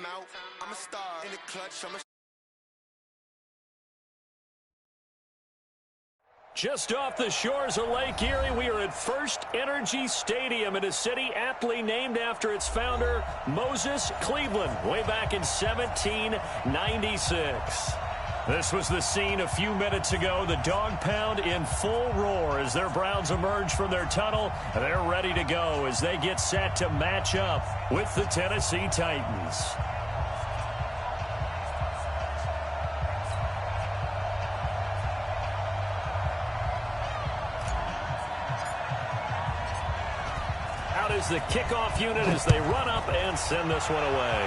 out. I'm a star in the clutch. Just off the shores of Lake Erie, we are at First Energy Stadium in a city aptly named after its founder, Moses Cleveland, way back in 1796. This was the scene a few minutes ago. The dog pound in full roar as their Browns emerge from their tunnel. They're ready to go as they get set to match up with the Tennessee Titans. Out is the kickoff unit as they run up and send this one away.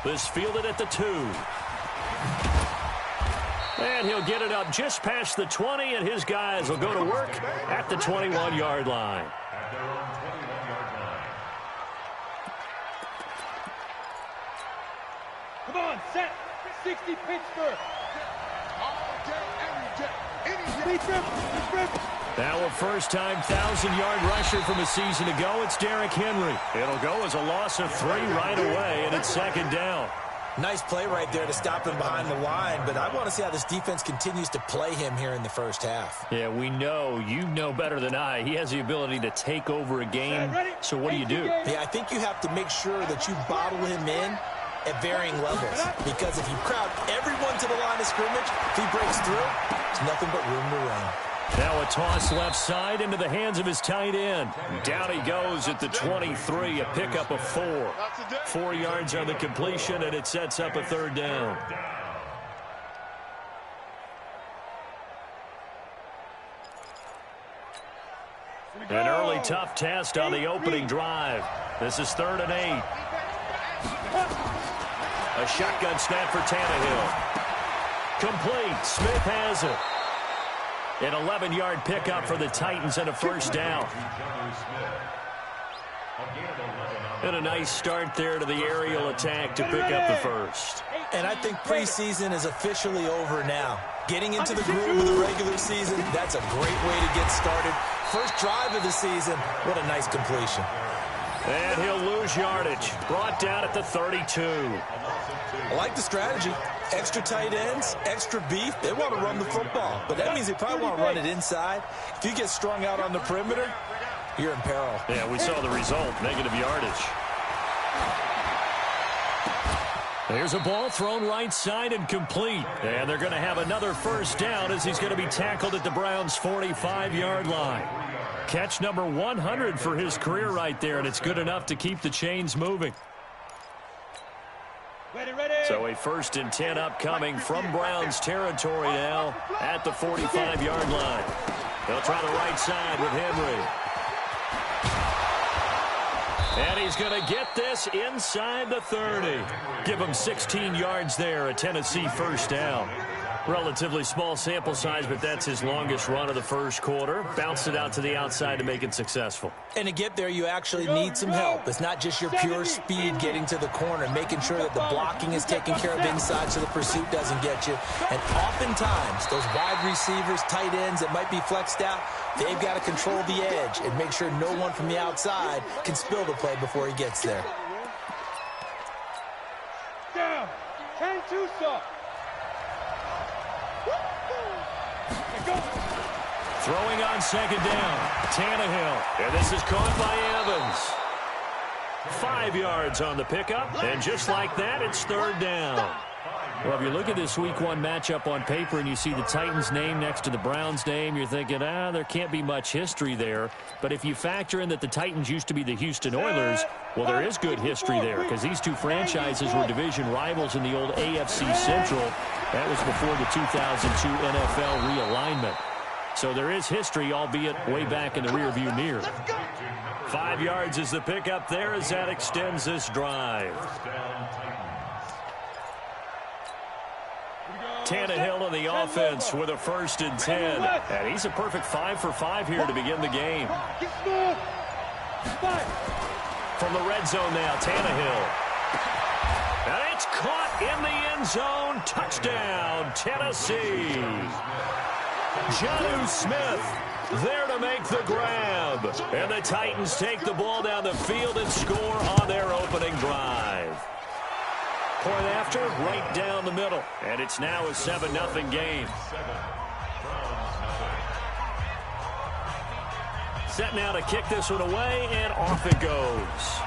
This fielded at the 2. And he'll get it up just past the 20, and his guys will go to work at the 21-yard line. Come on, set. 60 Pittsburgh. All day, every day, any day. Now a first-time 1,000-yard rusher from a season ago. It's Derrick Henry. It'll go as a loss of 3 right away, and it's second down. Nice play right there to stop him behind the line, but I want to see how this defense continues to play him here in the first half. Yeah, we know. You know better than I. He has the ability to take over a game. So what do you do? Yeah, I think you have to make sure that you bottle him in at varying levels, because if you crowd everyone to the line of scrimmage, if he breaks through, there's nothing but room to run. Now a toss left side into the hands of his tight end. Down he goes at the 23, a pickup of 4. 4 yards on the completion, and it sets up a third down. An early tough test on the opening drive. This is 3rd and 8. A shotgun snap for Tannehill. Complete. Smith has it. An 11-yard pickup for the Titans and a first down. And a nice start there to the aerial attack to pick up the first. And I think preseason is officially over now. Getting into the groove of the regular season, that's a great way to get started. First drive of the season, what a nice completion. And he'll lose yardage. Brought down at the 32. I like the strategy. Extra tight ends, extra beef. They want to run the football, but that means they probably want to run it inside. If you get strung out on the perimeter, you're in peril. Yeah, we saw the result, negative yardage. There's a ball thrown right side and complete. And they're going to have another first down as he's going to be tackled at the Browns' 45-yard line. Catch number 100 for his career right there, and it's good enough to keep the chains moving. So a 1st and 10 upcoming from Browns territory now at the 45-yard line. They'll try the right side with Henry. And he's going to get this inside the 30. Give him 16 yards there, a Tennessee first down. Relatively small sample size, but that's his longest run of the first quarter. Bounced it out to the outside to make it successful. And to get there, you actually need some help. It's not just your pure speed getting to the corner, making sure that the blocking is taken care of inside so the pursuit doesn't get you. And oftentimes, those wide receivers, tight ends that might be flexed out, they've got to control the edge and make sure no one from the outside can spill the play before he gets there. Down. 10-2 soft. Throwing on second down, Tannehill. And this is caught by Evans. 5 yards on the pickup, and just like that, it's third down. Well, if you look at this Week 1 matchup on paper and you see the Titans' name next to the Browns' name, you're thinking, there can't be much history there. But if you factor in that the Titans used to be the Houston Oilers, well, there is good history there because these two franchises were division rivals in the old AFC Central. That was before the 2002 NFL realignment. So there is history, albeit way back in the rearview mirror. 5 yards is the pickup there as that extends this drive. Tannehill on the offense with a 1st and 10. And he's a perfect 5 for 5 here to begin the game. From the red zone now, Tannehill. And it's caught in the end zone. Touchdown, Tennessee. Jonnu Smith there to make the grab. And the Titans take the ball down the field and score on their opening drive. point after, right down the middle. And it's now a 7-0 game. Set now to kick this one away, and off it goes.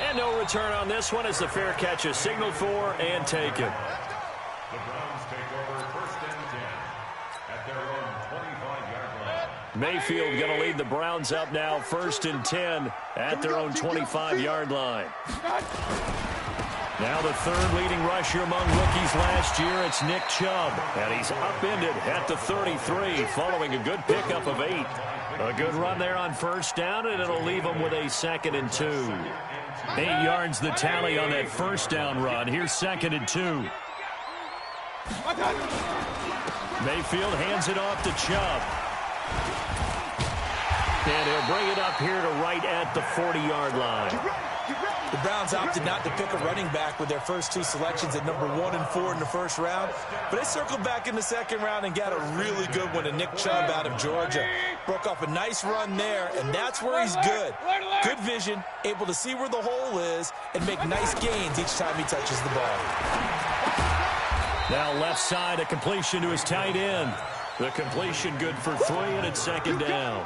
And no return on this one as the fair catch is signaled for and taken. The Browns take over 1st and 10 at their own 25-yard line. Mayfield going to lead the Browns up now 1st and 10 at their own 25-yard line. Now the third leading rusher among rookies last year, it's Nick Chubb. And he's upended at the 33 following a good pickup of 8. A good run there on 1st down, and it'll leave him with a 2nd and 2. 8 yards the tally on that 1st down run. Here's 2nd and 2. Mayfield hands it off to Chubb. And he'll bring it up here to right at the 40-yard line. The Browns opted not to pick a running back with their first 2 selections at number 1 and 4 in the 1st round. But they circled back in the 2nd round and got a really good one to Nick Chubb out of Georgia. Broke off a nice run there, and that's where he's good. Good vision, able to see where the hole is, and make nice gains each time he touches the ball. Now left side, a completion to his tight end. The completion good for 3, and it's 2nd down.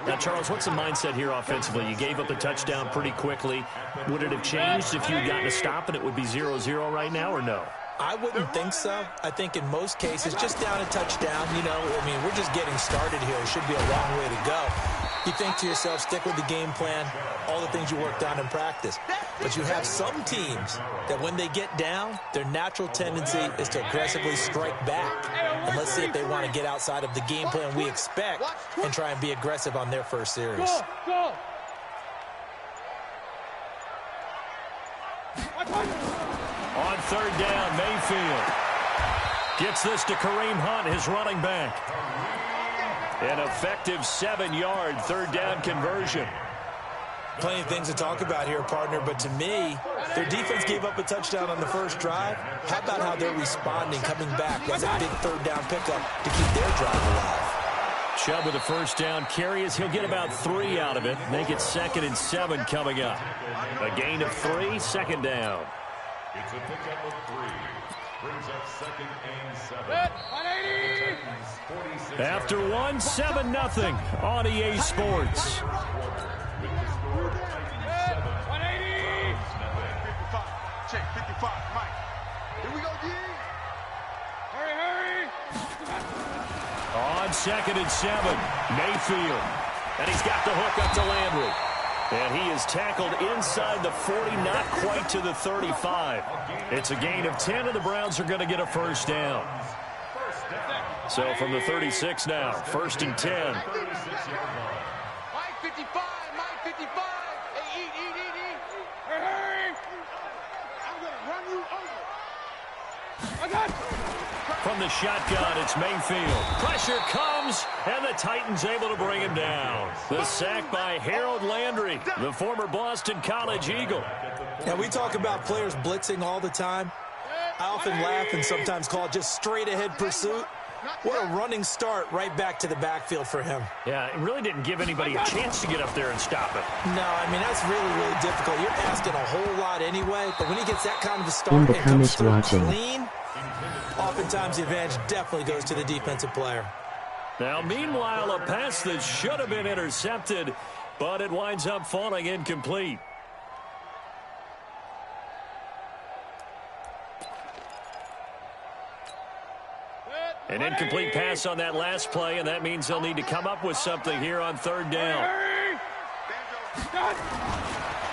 Now, Charles, what's the mindset here offensively? You gave up the touchdown pretty quickly. Would it have changed if you had gotten a stop and it would be 0-0 right now, or no? I wouldn't think so. I think in most cases, just down a touchdown, I mean, we're just getting started here. It should be a long way to go. You think to yourself, stick with the game plan, all the things you worked on in practice. But you have some teams that when they get down, their natural tendency is to aggressively strike back. And let's see if they want to get outside of the game plan we expect and try and be aggressive on their first series. Go! On 3rd down, Mayfield gets this to Kareem Hunt, his running back. An effective 7-yard 3rd down conversion. Plenty of things to talk about here, partner, but to me, their defense gave up a touchdown on the first drive. How about how they're responding, coming back? That's a big 3rd down pickup to keep their drive alive. Chubb with a 1st down carry as he'll get about 3 out of it. Make it 2nd and 7 coming up. A gain of 3, 2nd down. It's a pickup of 3. Brings up 2nd and 7. 180! After 7-0 on EA Sports. 180! 55. Check 55. Mike. Here we go, D. Hurry! On 2nd and 7, Mayfield. And he's got the hook up to Landry. And he is tackled inside the 40, not quite to the 35. It's a gain of 10, and the Browns are going to get a 1st down. So from the 36 now, 1st and 10. Mike 55. Mike 55. Hey, eat. Hurry! I'm going to run you over. I got From the shotgun, it's Mayfield. Pressure comes, and the Titans able to bring him down. The sack by Harold Landry, the former Boston College Eagle. Now, we talk about players blitzing all the time. I often laugh and sometimes call it just straight-ahead pursuit. What a running start right back to the backfield for him. Yeah, it really didn't give anybody a chance to get up there and stop it. No, I mean, that's really, really difficult. You're asking a whole lot anyway, but when he gets that kind of a start and comes through clean, oftentimes the advantage definitely goes to the defensive player. Now, meanwhile, a pass that should have been intercepted, but it winds up falling incomplete. An incomplete pass on that last play, and that means they'll need to come up with something here on 3rd down.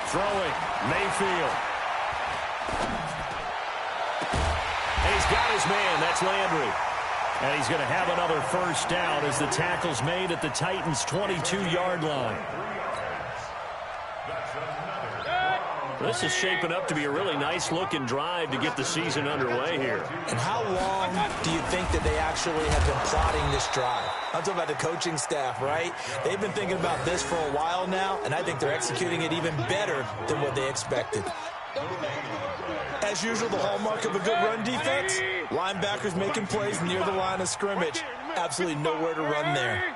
Throwing, Mayfield. And he's got his man, that's Landry. And he's going to have another 1st down as the tackle's made at the Titans' 22-yard line. This is shaping up to be a really nice-looking drive to get the season underway here. And how long do you think that they actually have been plotting this drive? I'm talking about the coaching staff, right? They've been thinking about this for a while now, and I think they're executing it even better than what they expected. As usual, the hallmark of a good run defense, linebackers making plays near the line of scrimmage. Absolutely nowhere to run there.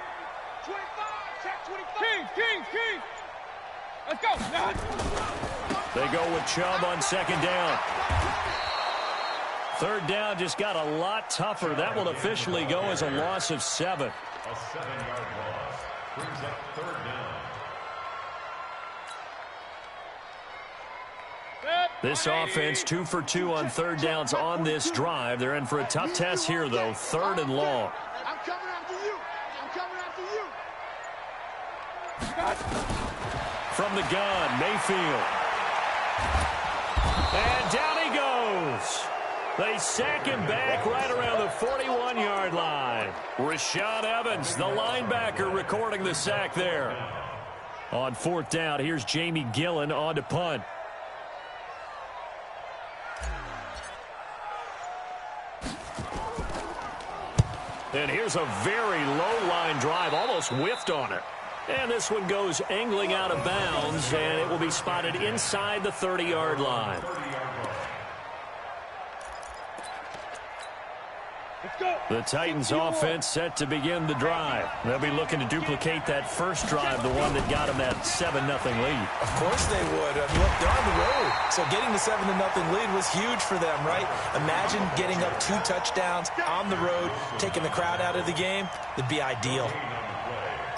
25, check 25. King. Let's go. They go with Chubb on second down. Third down just got a lot tougher. That will officially go as a loss of 7. A 7-yard loss brings up third down. This offense 2 for 2 on third downs on this drive. They're in for a tough test here, though. 3rd and long. I'm coming after you. I'm coming after you. From the gun, Mayfield. And down he goes. They sack him back right around the 41-yard line. Rashaan Evans, the linebacker, recording the sack there. On 4th down, here's Jamie Gillen on to punt. And here's a very low line drive, almost whiffed on it. And this one goes angling out of bounds, and it will be spotted inside the 30-yard line. The Titans offense set to begin the drive. They'll be looking to duplicate that first drive, the one that got them that 7-0 lead. Of course they would. Look, they're on the road. So getting the 7-0 lead was huge for them, right? Imagine getting up 2 touchdowns on the road, taking the crowd out of the game. It'd be ideal.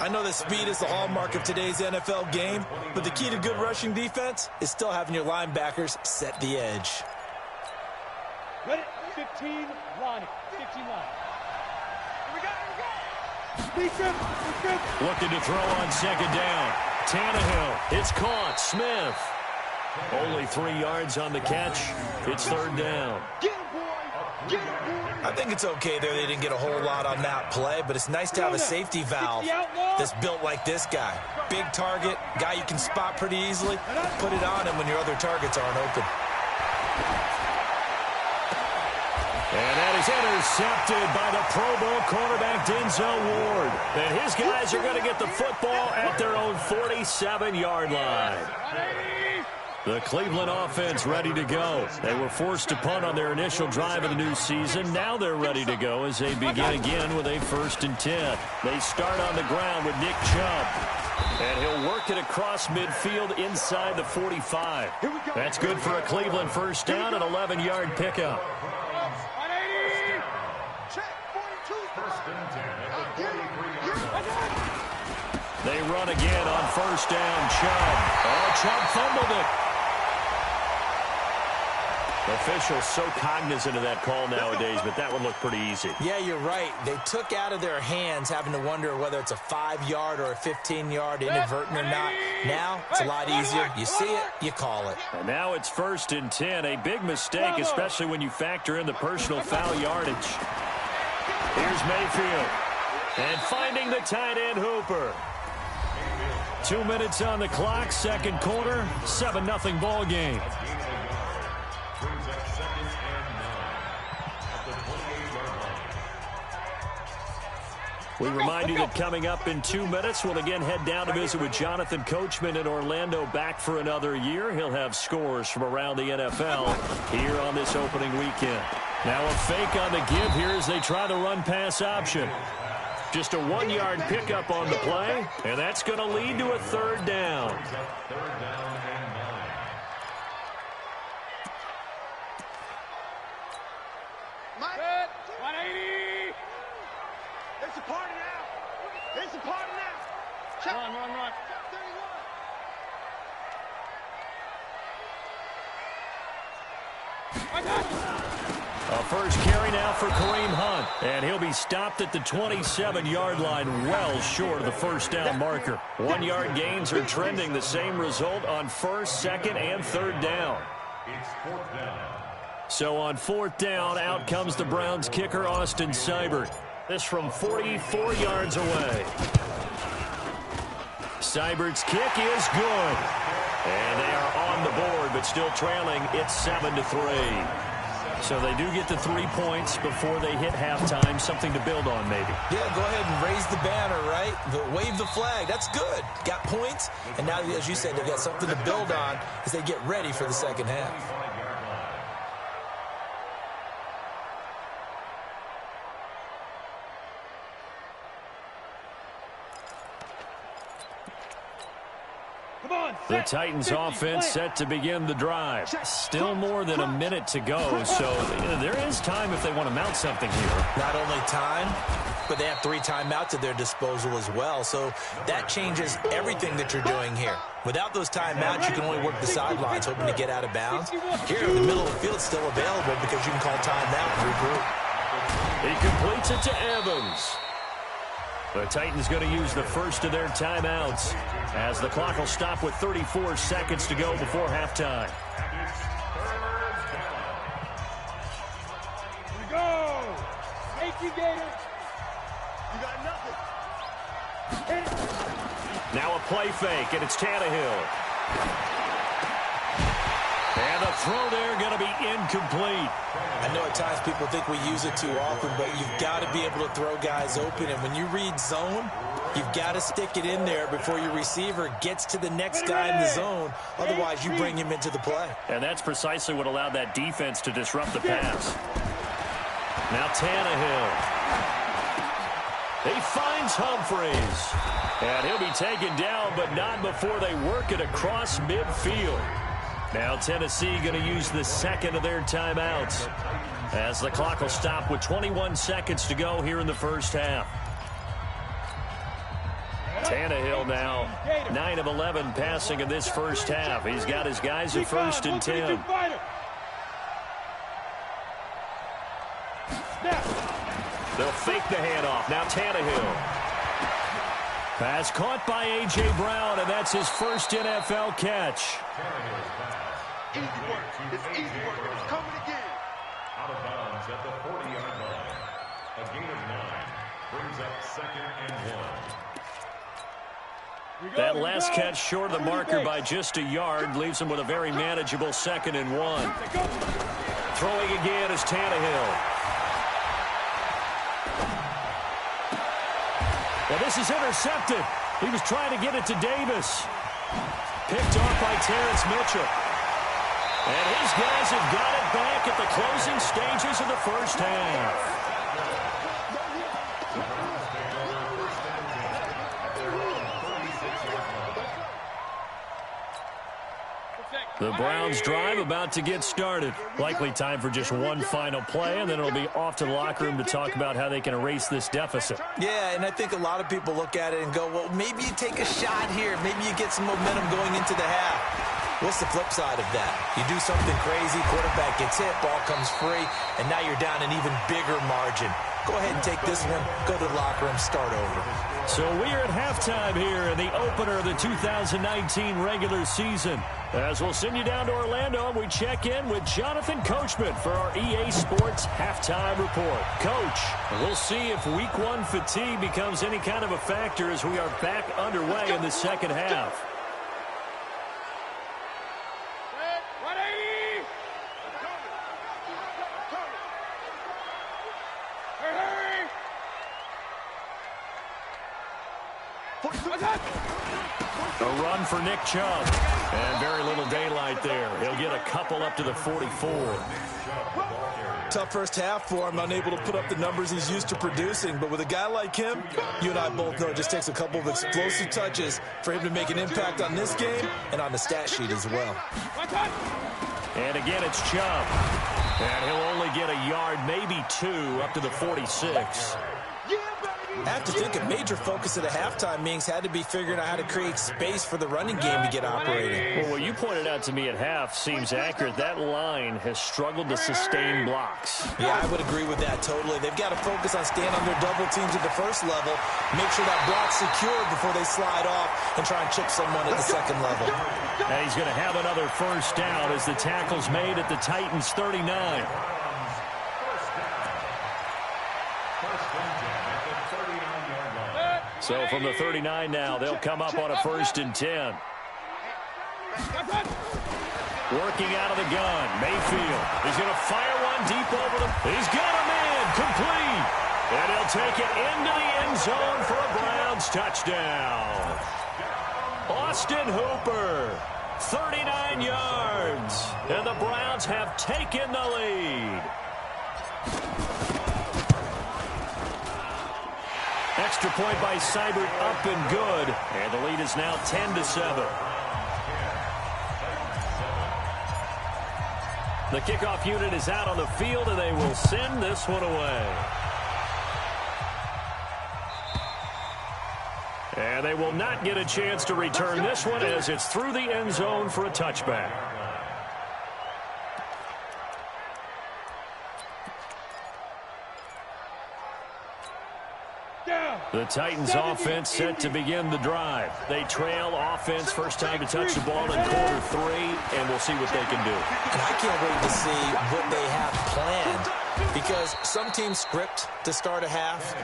I know that speed is the hallmark of today's NFL game, but the key to good rushing defense is still having your linebackers set the edge. Ready? 15 line. 15 line. Here we go. Looking to throw on second down. Tannehill. It's caught. Smith. Only 3 yards on the catch. It's 3rd down. Get him, boy. Get him, boy. I think it's okay there they didn't get a whole lot on that play, but it's nice to have a safety valve that's built like this guy. Big target, guy you can spot pretty easily. Put it on him when your other targets aren't open. And that is intercepted by the Pro Bowl cornerback Denzel Ward. And his guys are going to get the football at their own 47-yard line. The Cleveland offense ready to go. They were forced to punt on their initial drive of the new season. Now they're ready to go as they begin again with a 1st and 10. They start on the ground with Nick Chubb. And he'll work it across midfield inside the 45. That's good for a Cleveland first down, an 11-yard pickup. They run again on 1st down. Chubb. Oh, Chubb fumbled it. Officials so cognizant of that call nowadays, but that one looked pretty easy. Yeah, you're right. They took out of their hands having to wonder whether it's a 5-yard or a 15-yard inadvertent or not. Now, it's a lot easier. You see it, you call it. And now it's 1st and 10. A big mistake, especially when you factor in the personal foul yardage. Here's Mayfield. And finding the tight end Hooper. 2 minutes on the clock, 2nd quarter, 7-0 ball game. We remind you that coming up in 2 minutes, we'll again head down to visit with Jonathan Coachman in Orlando, back for another year. He'll have scores from around the NFL here on this opening weekend. Now a fake on the give here as they try the run-pass option. Just a 1-yard pickup on the play, and that's going to lead to a 3rd down. 3rd down and 9. Set. 180. It's a party now. It's a party now. Check. Run. 31. I got you. A first carry now for Kareem Hunt, and he'll be stopped at the 27-yard line, well short of the 1st down marker. 1-yard gains are trending the same result on 1st, 2nd, and 3rd down. It's 4th down. So on 4th down, out comes the Browns kicker, Austin Seibert. This from 44 yards away. Seibert's kick is good. And they are on the board, but still trailing. It's 7-3. So they do get the 3 points before they hit halftime. Something to build on, maybe. Yeah, go ahead and raise the banner, right? But wave the flag. That's good. Got points. And now, as you said, they've got something to build on as they get ready for the second half. Come on, The Titans offense set to begin the drive. Still more than a minute to go, so there is time if they want to mount something here. Not only time, but they have 3 timeouts at their disposal as well, so that changes everything that you're doing here. Without those timeouts, you can only work the sidelines, hoping to get out of bounds. Here, the middle of the field is still available because you can call timeout and regroup. He completes it to Evans. The Titans going to use the first of their timeouts as the clock will stop with 34 seconds to go before halftime. Here we go. Thank you, Gator. You got nothing. Now a play fake, and it's Tannehill. And the throw there going to be incomplete. I know at times people think we use it too often, but you've got to be able to throw guys open. And when you read zone, you've got to stick it in there before your receiver gets to the next guy in the zone. Otherwise, you bring him into the play. And that's precisely what allowed that defense to disrupt the pass. Now Tannehill. He finds Humphreys. And he'll be taken down, but not before they work it across midfield. Now Tennessee going to use the second of their timeouts as the clock will stop with 21 seconds to go here in the first half. Tannehill now 9 of 11 passing in this first half. He's got his guys at 1st and 10. They'll fake the handoff. Now Tannehill. Pass caught by A.J. Brown, and that's his first NFL catch. Easy work. It's easy work, and it's coming again. Out of bounds at the 40-yard line. A gain of 9 brings up 2nd and 1. That last catch short of the marker by just a yard leaves him with a very manageable 2nd and 1. Throwing again is Tannehill. Well, this is intercepted. He was trying to get it to Davis. Picked off by Terrence Mitchell. And his guys have got it back at the closing stages of the first half. The Browns drive about to get started. Likely time for just one final play, and then it'll be off to the locker room to talk about how they can erase this deficit. Yeah, and I think a lot of people look at it and go, well, maybe you take a shot here. Maybe you get some momentum going into the half. What's the flip side of that? You do something crazy, quarterback gets hit, ball comes free, and now you're down an even bigger margin. Go ahead and take this one, go to the locker room, start over. So we are at halftime here in the opener of the 2019 regular season. As we'll send you down to Orlando, we check in with Jonathan Coachman for our EA Sports Halftime Report. Coach, we'll see if Week 1 fatigue becomes any kind of a factor as we are back underway in the second half. 180. A run for Nick Chubb. And very little daylight there. He'll get a couple up to the 44. Tough first half for him, unable to put up the numbers he's used to producing. But with a guy like him, you and I both know it just takes a couple of explosive touches for him to make an impact on this game and on the stat sheet as well. And again, it's Chubb. And he'll only get a yard, maybe 2, up to the 46. I have to think a major focus at a halftime meetings had to be figuring out how to create space for the running game to get operating. Well, what you pointed out to me at half seems accurate. That line has struggled to sustain blocks. Yeah, I would agree with that totally. They've got to focus on staying on their double teams at the first level, make sure that block's secured before they slide off and try and chip someone at the second level. And he's going to have another first down as the tackle's made at the Titans' 39. So from the 39 now, they'll come up on a 1st and 10. Working out of the gun, Mayfield. He's going to fire one deep over them. He's got a man, complete. And he'll take it into the end zone for a Browns touchdown. Austin Hooper, 39 yards. And the Browns have taken the lead. Extra point by Seibert, up and good. And the lead is now 10-7. The kickoff unit is out on the field, and they will send this one away. And they will not get a chance to return this one as it's through the end zone for a touchback. The Titans offense set to begin the drive. They trail offense, first time to touch the ball in quarter 3, and we'll see what they can do. And I can't wait to see what they have planned, because some teams script to start a half.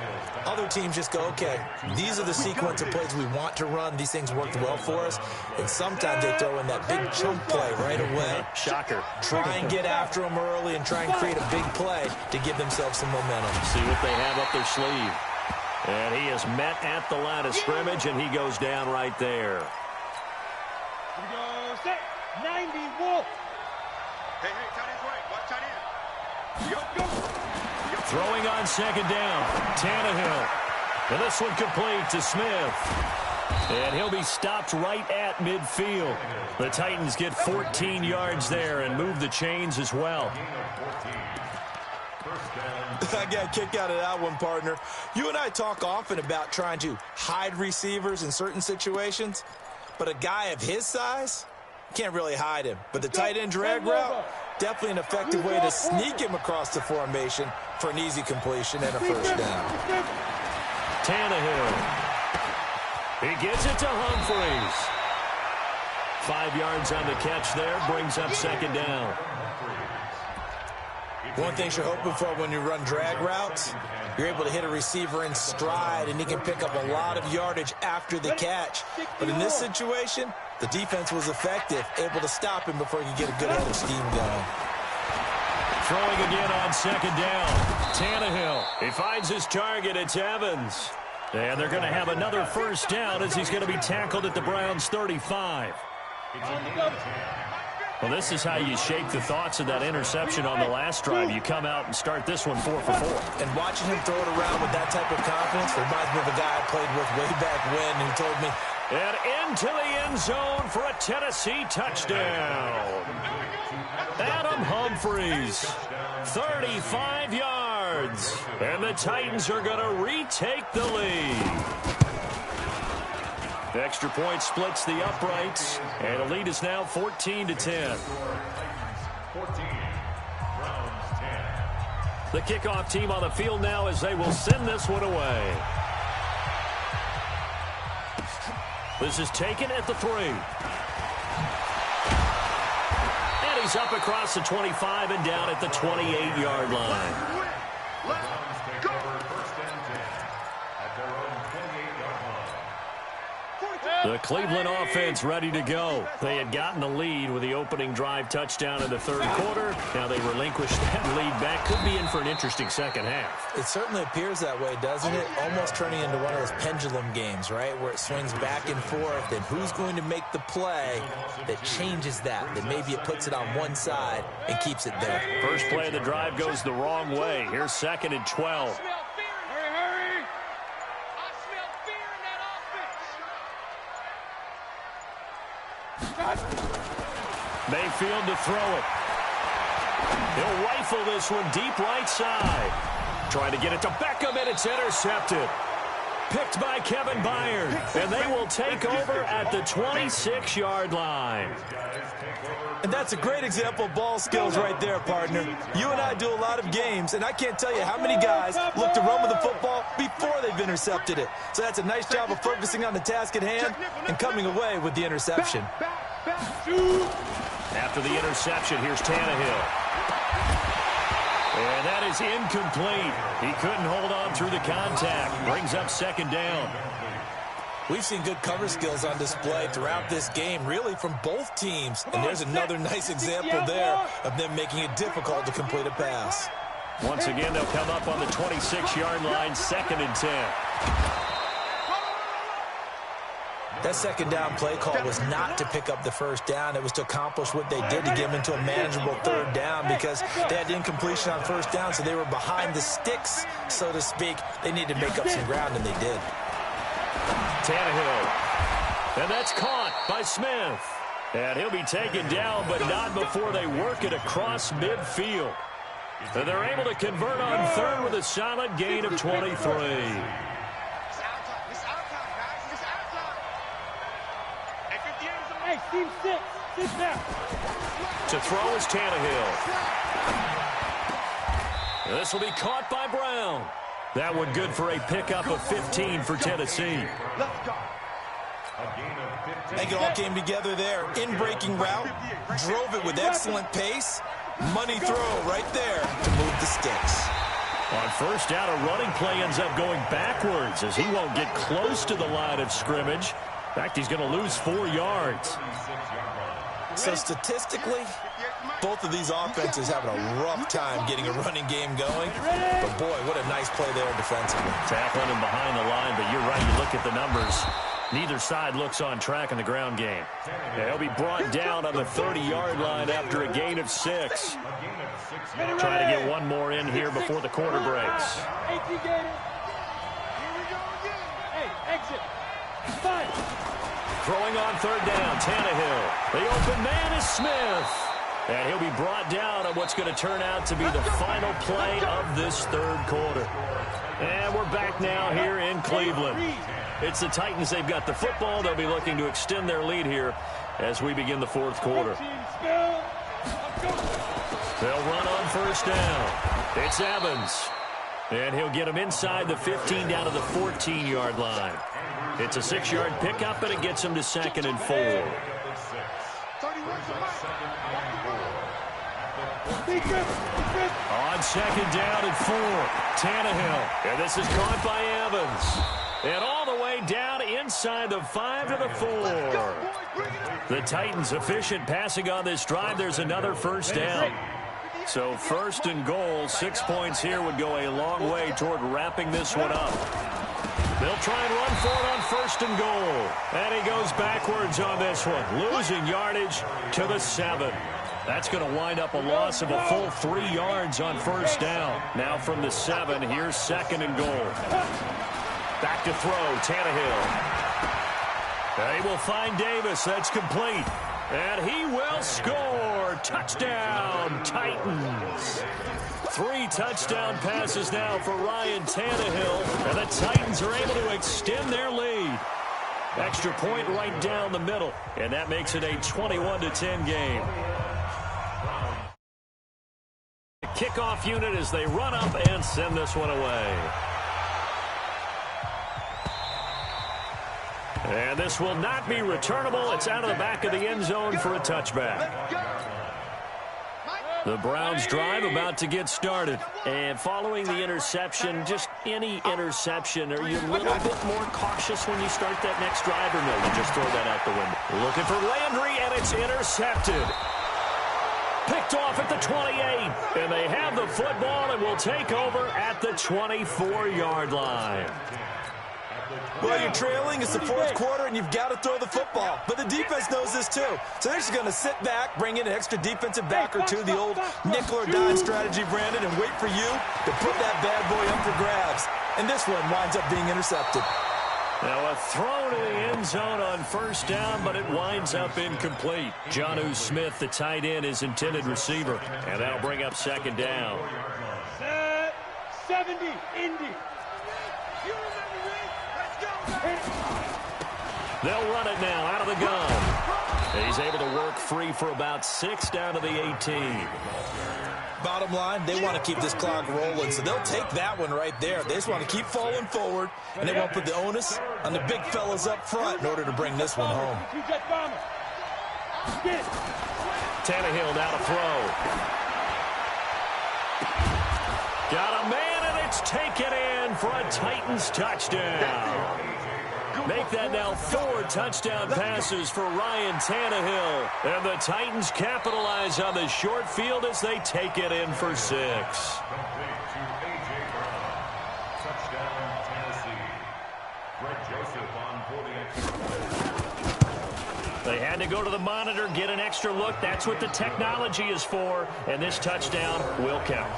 Other teams just go, okay, these are the sequence of plays we want to run. These things worked well for us. And sometimes they throw in that big chunk play right away. Shocker. Try and get after them early and try and create a big play to give themselves some momentum. See what they have up their sleeve. And he is met at the line of scrimmage, and he goes down right there. Here we go, set, 90, Wolf. Hey, tight end's right. Watch tight end. Yo. Throwing on second down, Tannehill. And this one complete to Smith. And he'll be stopped right at midfield. The Titans get 14 yards there and move the chains as well. I got a kick out of that one, partner. You and I talk often about trying to hide receivers in certain situations, but a guy of his size can't really hide him. But the tight end drag route, definitely an effective way to sneak him across the formation for an easy completion and a first down. Tannehill. He gets it to Humphries. 5 yards on the catch there, brings up second down. One thing you're hoping for when you run drag routes, you're able to hit a receiver in stride, and he can pick up a lot of yardage after the catch. But in this situation, the defense was effective, able to stop him before he could get a good head of steam going. Throwing again on second down. Tannehill. He finds his target. It's Evans. And they're going to have another first down as he's going to be tackled at the Browns' 35. Well, this is how you shake the thoughts of that interception on the last drive. You come out and start this one 4 for 4. And watching him throw it around with that type of confidence reminds me of a guy I played with way back when who told me, and into the end zone for a Tennessee touchdown. Adam Humphries, 35 yards. And the Titans are going to retake the lead. The extra point splits the uprights, and the lead is now 14-10. 14, Browns 10. The kickoff team on the field now as they will send this one away. This is taken at the 3. And he's up across the 25 and down at the 28-yard line. Browns take over first and 10 at their own 28-yard line. The Cleveland offense ready to go. They had gotten the lead with the opening drive touchdown in the third quarter. Now they relinquished that lead back. Could be in for an interesting second half. it certainly appears that way, doesn't it? Almost turning into one of those pendulum games, right, where it swings back and forth, and who's going to make the play that changes that maybe it puts it on one side and keeps it there. First play of the drive goes the wrong way. Here's 2nd and 12. Mayfield to throw it. He'll rifle this one deep right side. Trying to get it to Beckham, and it's intercepted. Picked by Kevin Byard, and they will take over at the 26-yard line. And that's a great example of ball skills right there, partner. You and I do a lot of games, and I can't tell you how many guys look to run with the football before they've intercepted it. So that's a nice job of focusing on the task at hand and coming away with the interception. After the interception, here's Tannehill. And that is incomplete. He couldn't hold on through the contact. Brings up 2nd down. We've seen good cover skills on display throughout this game, really from both teams. And there's another nice example there of them making it difficult to complete a pass. Once again, they'll come up on the 26-yard line, 2nd and 10. That 2nd down play call was not to pick up the first down. It was to accomplish what they did to get them into a manageable 3rd down because they had incompletion on 1st down, so they were behind the sticks, so to speak. They needed to make up some ground, and they did. Tannehill. And that's caught by Smith. And he'll be taken down, but not before they work it across midfield. And they're able to convert on third with a solid gain of 23. It's our time, guys. It's our time. Hey, 58 is a Hey, team six. Sit down. To throw is Tannehill. This will be caught by Brown. That one good for a pickup of 15 for Tennessee. Let's go. I think it all came together there. In-breaking route, drove it with excellent pace. Money throw right there to move the sticks. On first down, a running play ends up going backwards as he won't get close to the line of scrimmage. In fact, he's going to lose 4 yards. So statistically, both of these offenses having a rough time getting a running game going. But boy, what a nice play there defensively. Tackling him behind the line, but you're right, you look at the numbers. Neither side looks on track in the ground game. He'll be brought down on the 30-yard line after a gain of 6. Trying to get one more in here before the quarter breaks. Hey, T-Gator. Hey, exit. 5. Throwing on third down, Tannehill. The open man is Smith. And he'll be brought down on what's going to turn out to be the final play of this third quarter. And we're back now here in Cleveland. It's the Titans. They've got the football. They'll be looking to extend their lead here as we begin the fourth quarter. They'll run on first down. It's Evans. And he'll get him inside the 15 down to the 14-yard line. It's a 6-yard pickup, and it gets him to 2nd and 4. On 2nd down and 4, Tannehill. And this is caught by Evans. And all the way down inside the 5 to the 4. The Titans efficient passing on this drive. There's another first down. So 1st and goal, 6 points here would go a long way toward wrapping this one up. They'll try and run for it on 1st and goal. And he goes backwards on this one, losing yardage to the 7. That's going to wind up a loss of a full 3 yards on first down. Now from the 7, here's 2nd and goal. Back to throw, Tannehill. They will find Davis. That's complete. And he will score. Touchdown, Titans. 3 touchdown passes now for Ryan Tannehill. And the Titans are able to extend their lead. Extra point right down the middle. And that makes it a 21-10 game. Kickoff unit as they run up and send this one away. And this will not be returnable. It's out of the back of the end zone for a touchback. The Browns drive about to get started. And following the interception, just any interception, are you a little bit more cautious when you start that next drive, or no, you just throw that out the window? Looking for Landry, and it's intercepted. Picked off at the 28. And they have the football and will take over at the 24-yard line. Well, you're trailing. It's the fourth quarter, and you've got to throw the football. But the defense knows this, too. So they're just going to sit back, bring in an extra defensive back or two, the old nickel or dime strategy, Brandon, and wait for you to put that bad boy up for grabs. And this one winds up being intercepted. Now a throw to the end zone on first down, but it winds up incomplete. Jonnu Smith, the tight end, is intended receiver. And that'll bring up 2nd down. 70, Indy. They'll run it now out of the gun. He's able to work free for about 6 down to the 18. Bottom line, they want to keep this clock rolling, so they'll take that one right there. They just want to keep falling forward, and they won't put the onus on the big fellas up front in order to bring this one home. Tannehill now to throw. Got a man, and it's taken in for a Titans touchdown. Make that now 4 touchdown passes for Ryan Tannehill. And the Titans capitalize on the short field as they take it in for 6. They had to go to the monitor, get an extra look. That's what the technology is for. And this touchdown will count.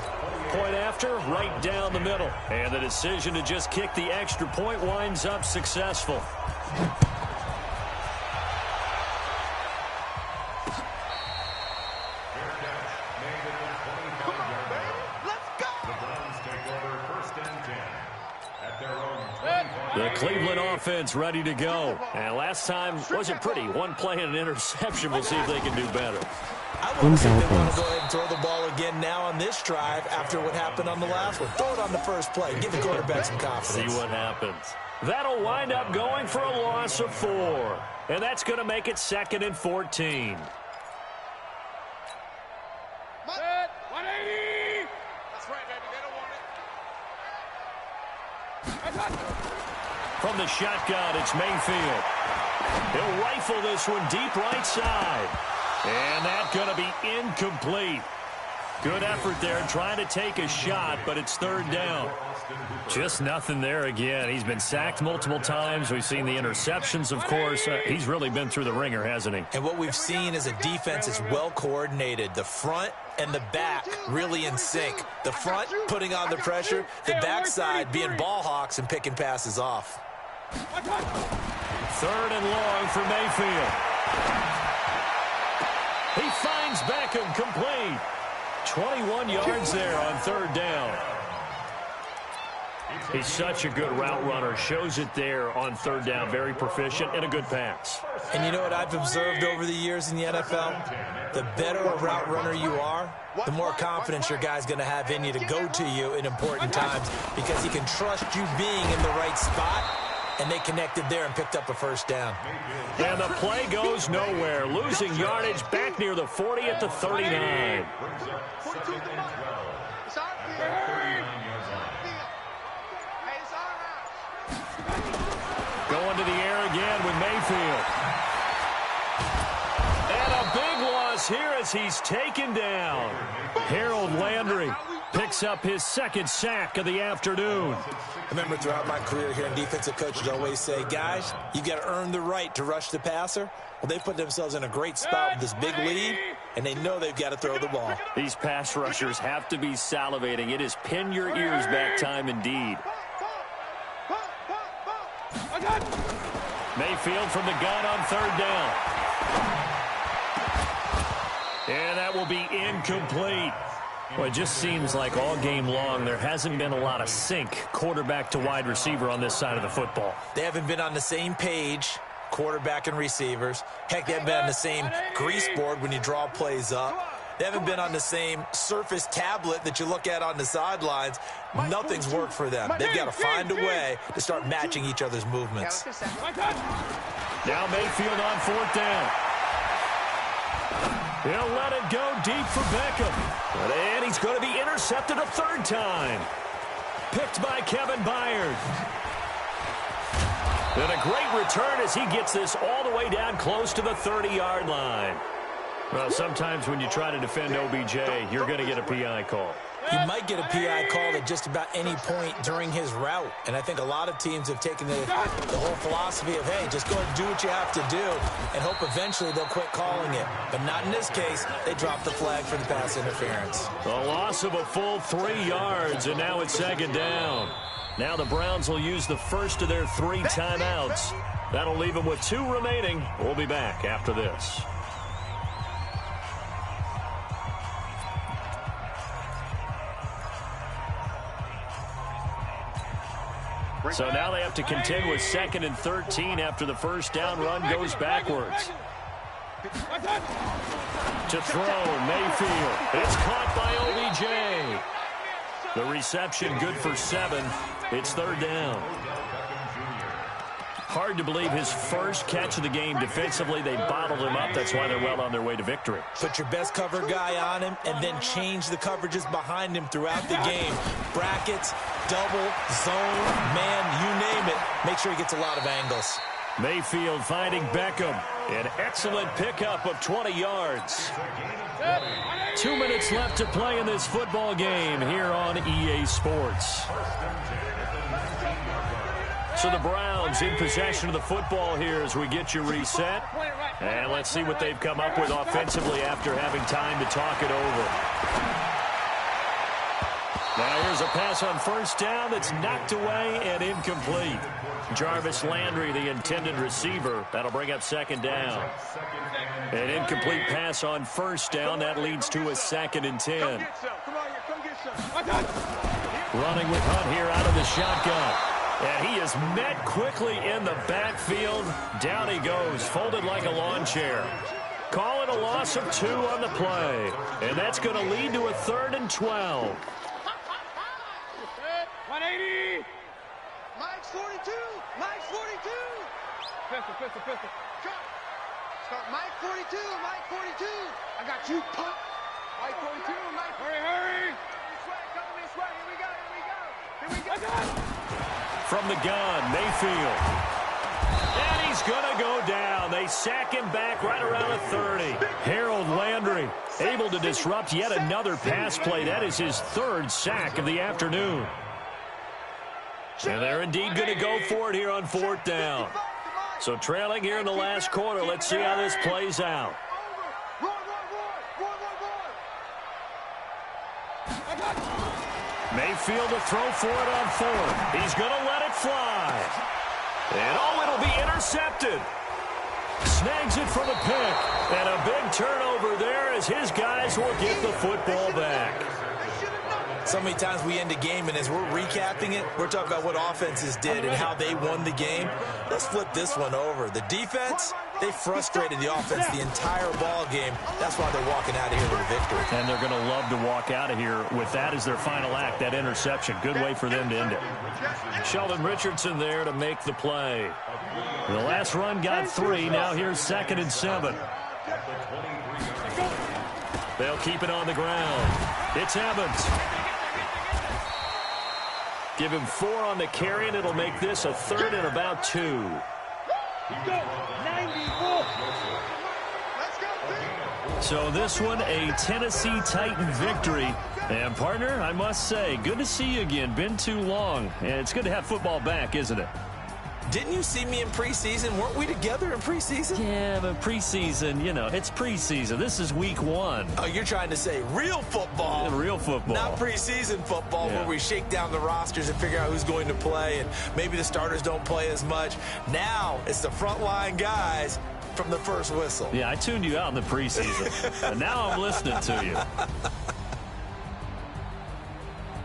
Point after, right down the middle. And the decision to just kick the extra point winds up successful. The Cleveland offense ready to go. And last time wasn't pretty. One play and an interception. We'll see if they can do better. I want to see if they want to go ahead and throw the ball again now on this drive after what happened on the last one. Throw it on the first play. Give the quarterback some confidence. See what happens. That'll wind up going for a loss of 4. And that's going to make it 2nd and 14. Set, 180. That's right, baby. They don't want it. From the shotgun, it's Mayfield. He'll rifle this one deep right side. And that's going to be incomplete. Good effort there trying to take a shot, but it's 3rd down. Just nothing there again. He's been sacked multiple times. We've seen the interceptions, of course. He's really been through the ringer, hasn't he? And what we've seen is a defense that's well coordinated. The front and the back really in sync. The front putting on the pressure. The backside being ball hawks and picking passes off. 3rd and long for Mayfield. He finds Beckham complete. 21 yards there on 3rd down. He's such a good route runner. Shows it there on 3rd down. Very proficient and a good pass. And you know what I've observed over the years in the NFL? The better a route runner you are, the more confidence your guy's going to have in you to go to you in important times because he can trust you being in the right spot. And they connected there and picked up a 1st down. And the play goes nowhere. Losing yardage back near the 40 at the 39. Going to the air again with Mayfield. And a big loss here as he's taken down. Harold Landry picks up his 2nd sack of the afternoon. I remember throughout my career hearing defensive coaches always say, guys, you got to earn the right to rush the passer. Well, they put themselves in a great spot with this big lead, and they know they've got to throw the ball. These pass rushers have to be salivating. It is pin your ears back time indeed. Mayfield from the gun on 3rd down. And that will be incomplete. Well, it just seems like all game long there hasn't been a lot of sync quarterback to wide receiver on this side of the football. They haven't been on the same page, quarterback and receivers. Heck, they haven't been on the same grease board when you draw plays up. They haven't been on the same surface tablet that you look at on the sidelines. Nothing's worked for them. They've got to find a way to start matching each other's movements. Now Mayfield on 4th down. He'll let it go deep for Beckham. And he's going to be intercepted a 3rd time. Picked by Kevin Byard. And a great return as he gets this all the way down close to the 30-yard line. Well, sometimes when you try to defend OBJ, you're going to get a PI call. You might get a PI called at just about any point during his route. And I think a lot of teams have taken the whole philosophy of, hey, just go and do what you have to do and hope eventually they'll quit calling it. But not in this case. They dropped the flag for the pass interference. A loss of a full 3 yards, and now it's 2nd down. Now the Browns will use the first of their 3 timeouts. That'll leave them with 2 remaining. We'll be back after this. So now they have to contend with 2nd and 13 after the 1st down run goes backwards. To throw, Mayfield. It's caught by OBJ. The reception good for 7. It's 3rd down. Hard to believe his first catch of the game defensively. They bottled him up. That's why they're well on their way to victory. Put your best cover guy on him and then change the coverages behind him throughout the game. Brackets, double, zone, man, you name it. Make sure he gets a lot of angles. Mayfield finding Beckham. An excellent pickup of 20 yards. 2 minutes left to play in this football game here on EA Sports. So the Browns in possession of the football here as we get you reset. And let's see what they've come up with offensively after having time to talk it over. Now here's a pass on 1st down that's knocked away and incomplete. Jarvis Landry, the intended receiver. That'll bring up 2nd down. An incomplete pass on 1st down. That leads to a 2nd and 10. Running with Hunt here out of the shotgun. And he is met quickly in the backfield. Down he goes, folded like a lawn chair. Call it a loss of 2 on the play. And that's going to lead to a 3rd and 12. 180. Mike's 42. Mike's 42. Pistol. Start Mike 42. Mike 42. I got you, punk. Mike 42. Mike. Hurry. This way. Coming this way. Here we go. From the gun, Mayfield. And he's going to go down. They sack him back right around the 30. Harold Landry able to disrupt yet another pass play. That is his 3rd sack of the afternoon. And they're indeed going to go for it here on 4th down. So trailing here in the last quarter. Let's see how this plays out. Mayfield to throw for it on 4th. He's going to let it fly. And it'll be intercepted. Snags it for the pick. And a big turnover there as his guys will get the football back. So many times we end a game, and as we're recapping it, we're talking about what offenses did and how they won the game. Let's flip this one over. The defense, they frustrated the offense the entire ball game. That's why they're walking out of here with a victory. And they're going to love to walk out of here with that as their final act, that interception. Good way for them to end it. Sheldon Richardson there to make the play. The last run got 3. Now here's 2nd and 7. They'll keep it on the ground. It's Evans. Give him 4 on the carry, and it'll make this a 3rd and about 2. So this one, a Tennessee Titan victory. And, partner, I must say, good to see you again. Been too long. And it's good to have football back, isn't it? Didn't you see me in preseason? Weren't we together in preseason? Yeah, but preseason, it's preseason. This is week 1. Oh, you're trying to say real football. Real football. Not preseason football where we shake down the rosters and figure out who's going to play, and maybe the starters don't play as much. Now it's the frontline guys from the first whistle. Yeah, I tuned you out in the preseason, and now I'm listening to you.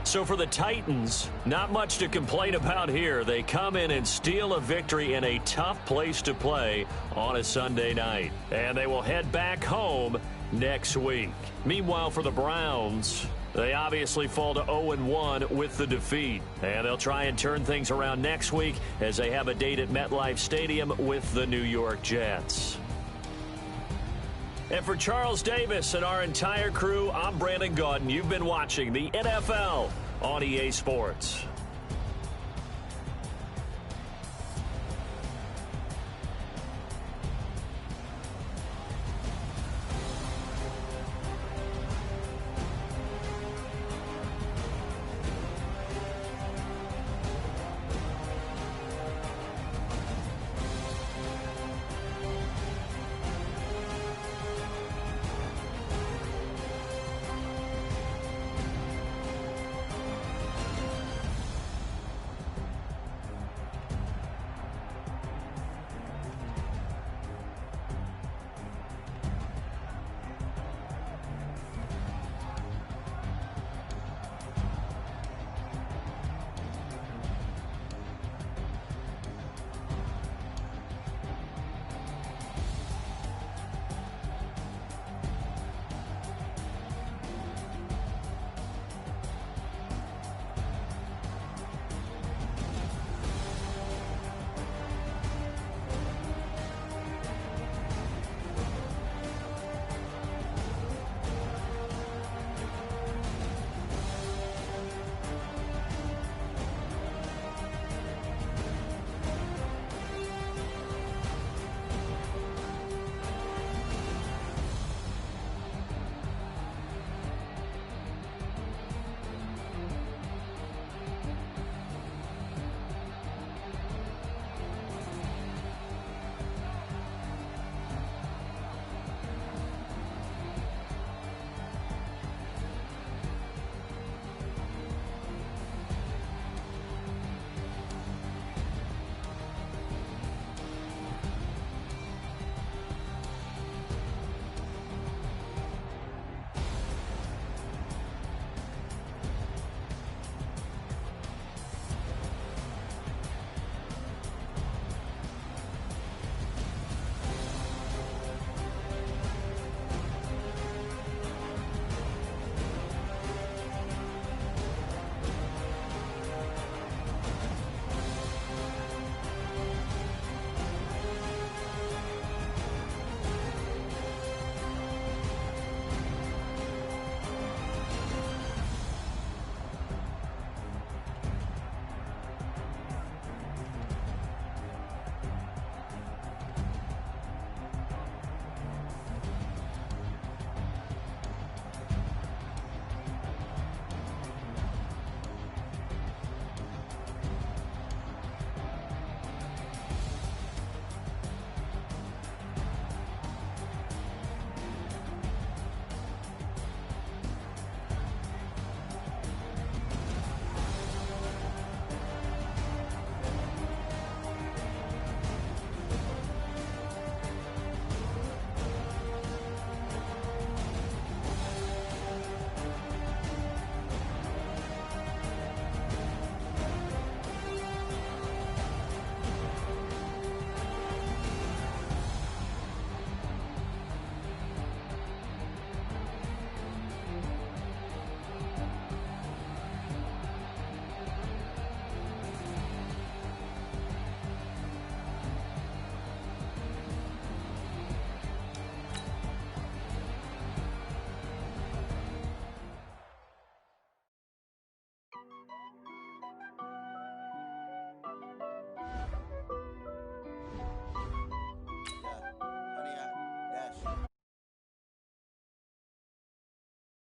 So for the Titans, not much to complain about here. They come in and steal a victory in a tough place to play on a Sunday night. And they will head back home next week. Meanwhile, for the Browns, they obviously fall to 0-1 with the defeat. And they'll try and turn things around next week as they have a date at MetLife Stadium with the New York Jets. And for Charles Davis and our entire crew, I'm Brandon Gaudin. You've been watching the NFL on EA Sports.